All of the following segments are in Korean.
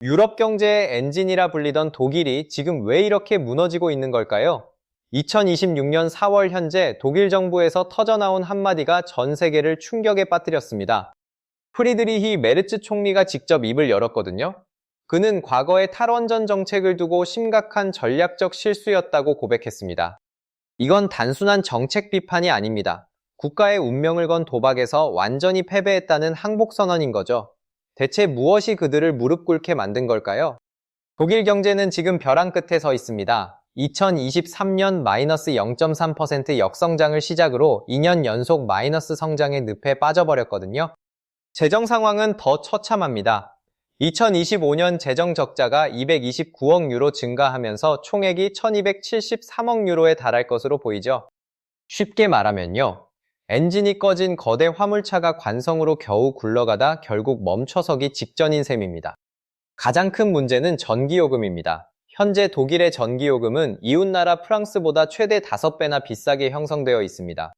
유럽 경제의 엔진이라 불리던 독일이 지금 왜 이렇게 무너지고 있는 걸까요? 2026년 4월 현재 독일 정부에서 터져나온 한마디가 전 세계를 충격에 빠뜨렸습니다. 프리드리히 메르츠 총리가 직접 입을 열었거든요. 그는 과거의 탈원전 정책을 두고 심각한 전략적 실수였다고 고백했습니다. 이건 단순한 정책 비판이 아닙니다. 국가의 운명을 건 도박에서 완전히 패배했다는 항복선언인 거죠. 대체 무엇이 그들을 무릎 꿇게 만든 걸까요? 독일 경제는 지금 벼랑 끝에 서 있습니다. 2023년 마이너스 0.3% 역성장을 시작으로 2년 연속 마이너스 성장의 늪에 빠져버렸거든요. 재정 상황은 더 처참합니다. 2025년 재정 적자가 229억 유로 증가하면서 총액이 1273억 유로에 달할 것으로 보이죠. 쉽게 말하면요. 엔진이 꺼진 거대 화물차가 관성으로 겨우 굴러가다 결국 멈춰서기 직전인 셈입니다. 가장 큰 문제는 전기요금입니다. 현재 독일의 전기요금은 이웃나라 프랑스보다 최대 5배나 비싸게 형성되어 있습니다.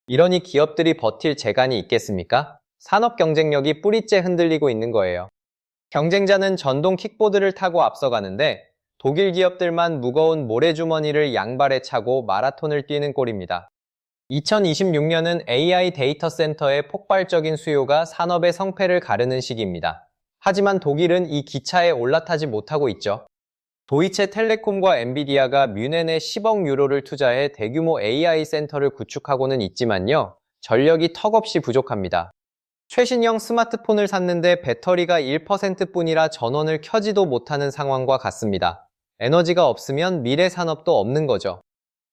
이러니 기업들이 버틸 재간이 있겠습니까? 산업 경쟁력이 뿌리째 흔들리고 있는 거예요. 경쟁자는 전동 킥보드를 타고 앞서가는데 독일 기업들만 무거운 모래주머니를 양발에 차고 마라톤을 뛰는 꼴입니다. 2026년은 AI 데이터 센터의 폭발적인 수요가 산업의 성패를 가르는 시기입니다. 하지만 독일은 이 기차에 올라타지 못하고 있죠. 도이체 텔레콤과 엔비디아가 뮌헨에 10억 유로를 투자해 대규모 AI 센터를 구축하고는 있지만요. 전력이 턱없이 부족합니다. 최신형 스마트폰을 샀는데 배터리가 1%뿐이라 전원을 켜지도 못하는 상황과 같습니다. 에너지가 없으면 미래 산업도 없는 거죠.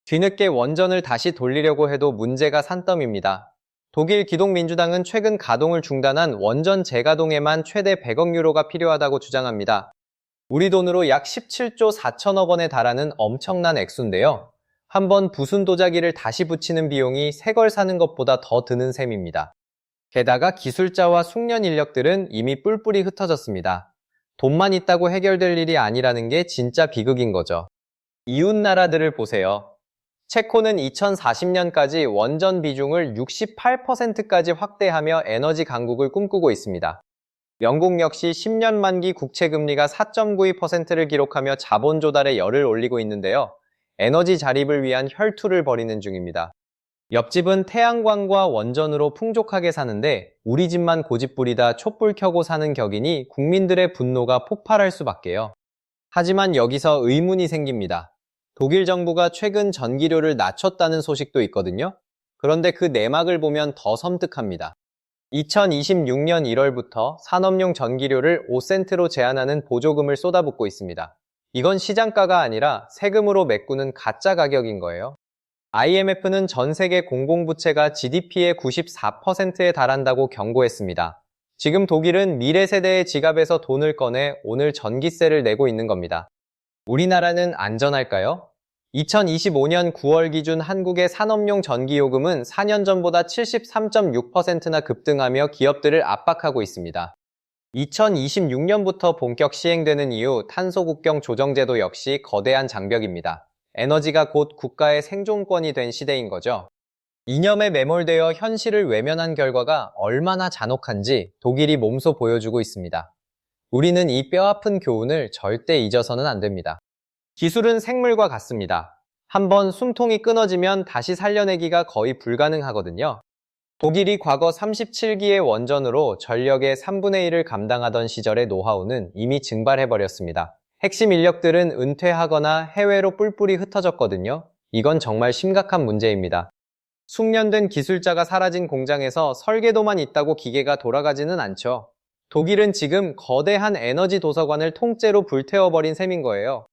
뒤늦게 원전을 다시 돌리려고 해도 문제가 산더미입니다. 독일 기동민주당은 최근 가동을 중단한 원전 재가동에만 최대 100억 유로가 필요하다고 주장합니다. 우리 돈으로 약 17조 4천억 원에 달하는 엄청난 액수인데요. 한번 부순 도자기를 다시 붙이는 비용이 새 걸 사는 것보다 더 드는 셈입니다. 게다가 기술자와 숙련 인력들은 이미 뿔뿔이 흩어졌습니다. 돈만 있다고 해결될 일이 아니라는 게 진짜 비극인 거죠. 이웃 나라들을 보세요. 체코는 2040년까지 원전 비중을 68%까지 확대하며 에너지 강국을 꿈꾸고 있습니다. 영국 역시 10년 만기 국채 금리가 4.92%를 기록하며 자본 조달에 열을 올리고 있는데요. 에너지 자립을 위한 혈투를 벌이는 중입니다. 옆집은 태양광과 원전으로 풍족하게 사는데 우리 집만 고집부리다 촛불 켜고 사는 격이니 국민들의 분노가 폭발할 수밖에요. 하지만 여기서 의문이 생깁니다. 독일 정부가 최근 전기료를 낮췄다는 소식도 있거든요. 그런데 그 내막을 보면 더 섬뜩합니다. 2026년 1월부터 산업용 전기료를 5센트로 제한하는 보조금을 쏟아붓고 있습니다. 이건 시장가가 아니라 세금으로 메꾸는 가짜 가격인 거예요. IMF는 전 세계 공공부채가 GDP의 94%에 달한다고 경고했습니다. 지금 독일은 미래 세대의 지갑에서 돈을 꺼내 오늘 전기세를 내고 있는 겁니다. 우리나라는 안전할까요? 2025년 9월 기준 한국의 산업용 전기요금은 4년 전보다 73.6%나 급등하며 기업들을 압박하고 있습니다. 2026년부터 본격 시행되는 이후 탄소국경 조정제도 역시 거대한 장벽입니다. 에너지가 곧 국가의 생존권이 된 시대인 거죠. 이념에 매몰되어 현실을 외면한 결과가 얼마나 잔혹한지 독일이 몸소 보여주고 있습니다. 우리는 이 뼈아픈 교훈을 절대 잊어서는 안 됩니다. 기술은 생물과 같습니다. 한번 숨통이 끊어지면 다시 살려내기가 거의 불가능하거든요. 독일이 과거 37기의 원전으로 전력의 3분의 1을 감당하던 시절의 노하우는 이미 증발해버렸습니다. 핵심 인력들은 은퇴하거나 해외로 뿔뿔이 흩어졌거든요. 이건 정말 심각한 문제입니다. 숙련된 기술자가 사라진 공장에서 설계도만 있다고 기계가 돌아가지는 않죠. 독일은 지금 거대한 에너지 도서관을 통째로 불태워버린 셈인 거예요.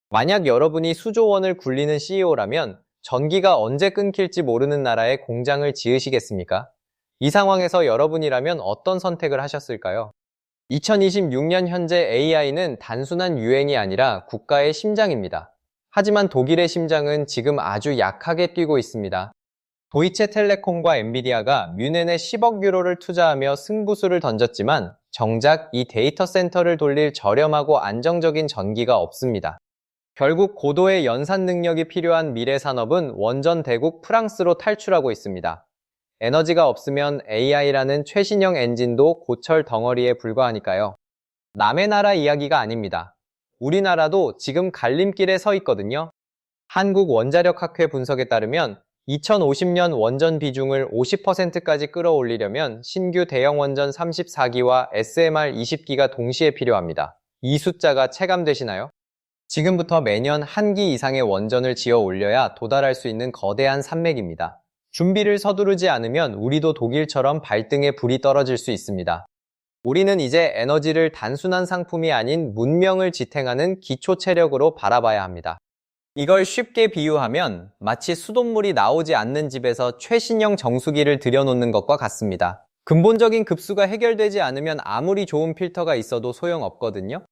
만약 여러분이 수조 원을 굴리는 CEO라면 전기가 언제 끊길지 모르는 나라에 공장을 지으시겠습니까? 이 상황에서 여러분이라면 어떤 선택을 하셨을까요? 2026년 현재 AI는 단순한 유행이 아니라 국가의 심장입니다. 하지만 독일의 심장은 지금 아주 약하게 뛰고 있습니다. 도이체 텔레콤과 엔비디아가 뮌헨에 10억 유로를 투자하며 승부수를 던졌지만 정작 이 데이터 센터를 돌릴 저렴하고 안정적인 전기가 없습니다. 결국 고도의 연산 능력이 필요한 미래 산업은 원전 대국 프랑스로 탈출하고 있습니다. 에너지가 없으면 AI라는 최신형 엔진도 고철 덩어리에 불과하니까요. 남의 나라 이야기가 아닙니다. 우리나라도 지금 갈림길에 서 있거든요. 한국원자력학회 분석에 따르면 2050년 원전 비중을 50%까지 끌어올리려면 신규 대형 원전 34기와 SMR 20기가 동시에 필요합니다. 이 숫자가 체감되시나요? 지금부터 매년 한 기 이상의 원전을 지어 올려야 도달할 수 있는 거대한 산맥입니다. 준비를 서두르지 않으면 우리도 독일처럼 발등에 불이 떨어질 수 있습니다. 우리는 이제 에너지를 단순한 상품이 아닌 문명을 지탱하는 기초 체력으로 바라봐야 합니다. 이걸 쉽게 비유하면 마치 수돗물이 나오지 않는 집에서 최신형 정수기를 들여놓는 것과 같습니다. 근본적인 급수가 해결되지 않으면 아무리 좋은 필터가 있어도 소용없거든요.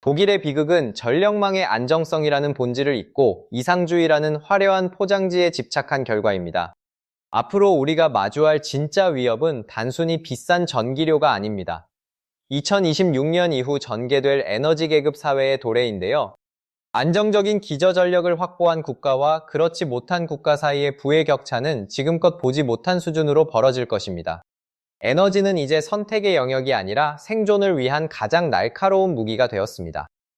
독일의 비극은 전력망의 안정성이라는 본질을 잊고 이상주의라는 화려한 포장지에 집착한 결과입니다. 앞으로 우리가 마주할 진짜 위협은 단순히 비싼 전기료가 아닙니다. 2026년 이후 전개될 에너지 계급 사회의 도래인데요. 안정적인 기저전력을 확보한 국가와 그렇지 못한 국가 사이의 부의 격차는 지금껏 보지 못한 수준으로 벌어질 것입니다. 에너지는 이제 선택의 영역이 아니라 생존을 위한 가장 날카로운 무기가 되었습니다.